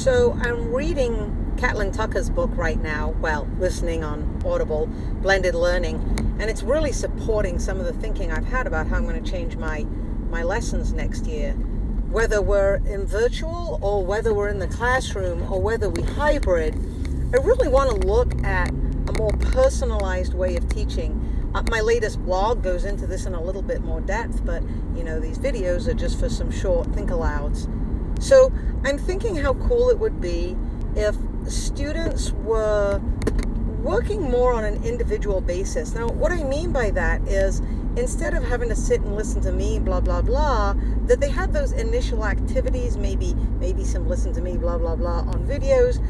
So I'm reading Catelyn Tucker's book right now, well, listening on Audible, Blended Learning, and it's really supporting some of the thinking I've had about how I'm going to change my lessons next year. Whether we're in virtual or whether we're in the classroom or whether we hybrid, I really want to look at a more personalized way of teaching. My latest blog goes into this in a little bit more depth, but these videos are just for some short think alouds. So I'm thinking how cool it would be if students were working more on an individual basis. Now, what I mean by that is instead of having to sit and listen to me, blah, blah, blah, that they had those initial activities, maybe some listen to me, blah, blah, blah on videos.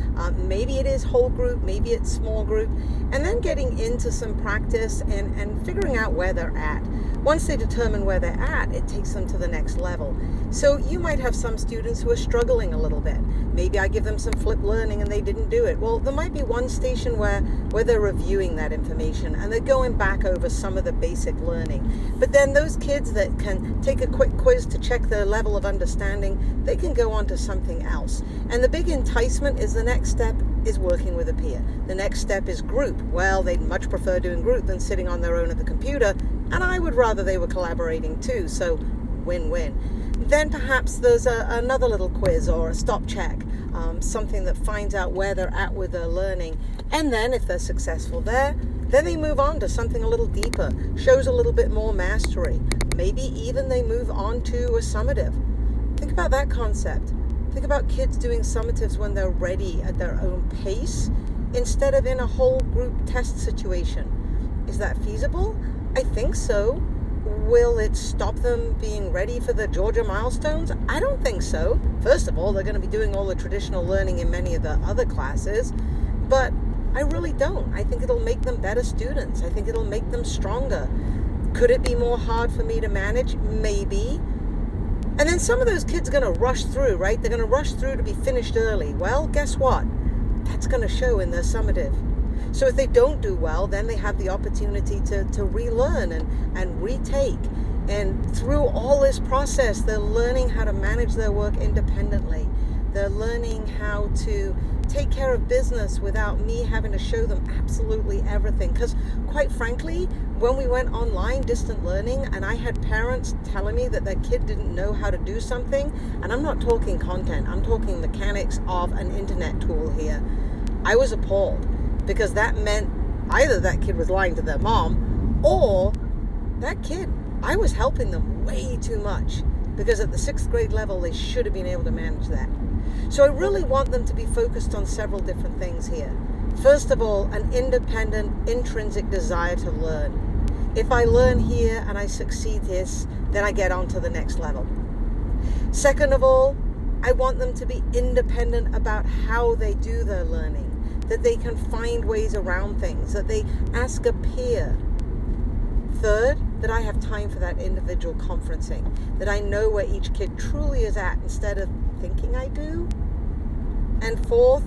Maybe it is whole group, maybe it's small group, and then getting into some practice and figuring out where they're at. Once they determine where they're at, it takes them to the next level. So you might have some students who are struggling a little bit. Maybe I give them some flipped learning and they didn't do it. Well, there might be one station where they're reviewing that information and they're going back over some of the basic learning. But then those kids that can take a quick quiz to check their level of understanding, they can go on to something else. And the big enticement is the next step is working with a peer. The next step is group. Well, they'd much prefer doing group than sitting on their own at the computer, and I would rather they were collaborating too, so win-win. Then perhaps there's another little quiz or a stop check, something that finds out where they're at with their learning. And then if they're successful there, then they move on to something a little deeper, shows a little bit more mastery. Maybe even they move on to a summative. Think about that concept. Think about kids doing summatives when they're ready at their own pace instead of in a whole group test situation. Is that feasible? I think so. Will it stop them being ready for the Georgia milestones? I don't think so. First of all, they're going to be doing all the traditional learning in many of the other classes, but I really don't. I think it'll make them better students. I think it'll make them stronger. Could it be more hard for me to manage? Maybe. And then some of those kids are going to rush through, right? They're going to rush through to be finished early. Well, guess what? That's going to show in their summative. So if they don't do well, then they have the opportunity to relearn and retake. And through all this process, they're learning how to manage their work independently. They're learning how to take care of business without me having to show them absolutely everything. Because quite frankly, when we went online distant learning and I had parents telling me that their kid didn't know how to do something, and I'm not talking content, I'm talking mechanics of an internet tool here, I was appalled. Because that meant either that kid was lying to their mom or that kid, I was helping them way too much. Because at the 6th grade level, they should have been able to manage that. So I really want them to be focused on several different things here. First of all, an independent, intrinsic desire to learn. If I learn here and I succeed this, then I get on to the next level. Second of all, I want them to be independent about how they do their learning. That they can find ways around things, that they ask a peer. Third, that I have time for that individual conferencing, that I know where each kid truly is at instead of thinking I do. And fourth,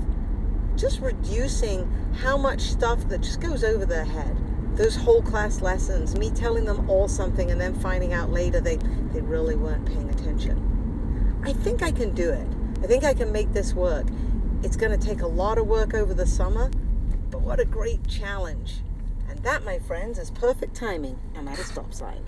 just reducing how much stuff that just goes over their head. Those whole class lessons, me telling them all something and then finding out later they really weren't paying attention. I think I can do it. I think I can make this work. It's going to take a lot of work over the summer, but what a great challenge. And that, my friends, is perfect timing. I'm at a stop sign.